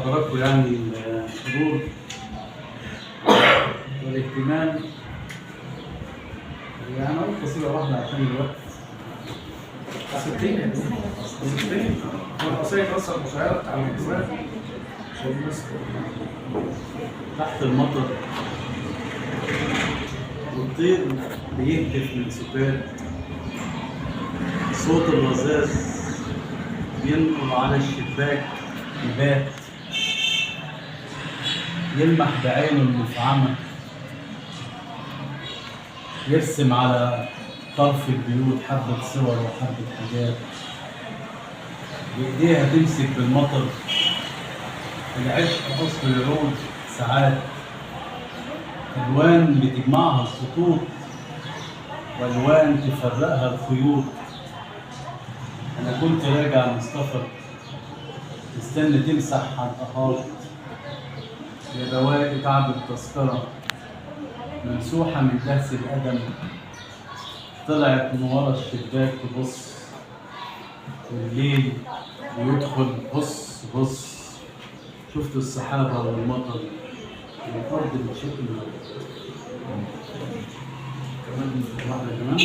حضراتكم يعني الحضور والاهتمام. يعني أقول قصيدة واحدة عشان الوقت. قصتين هو القصيدة أصلا مشاعرة بتاع الانتماء عشان الناس تحت المطر والطير بيهتف من سكات، صوت الرذاذ بينقل على الشباك يبات، يلمح بعينه المفعمة، يرسم على طرف البيوت حبة صور وحبة حاجات، بإيديها تمسك بالمطر، العشق أصل يعود ساعات، ألوان بتجمعها الخطوط وألوان تفرقها الخيوط. أنا كنت راجع من سفر مستني تمسح على الأحاط، يا بواقي كعب التذكرة ممسوحة من دهس القدم، طلعت من ورا الشباك تبص، والليل ويدخل بص بص، شفت السحابة والمطر والأرض بتشق كمان واحدة كمان.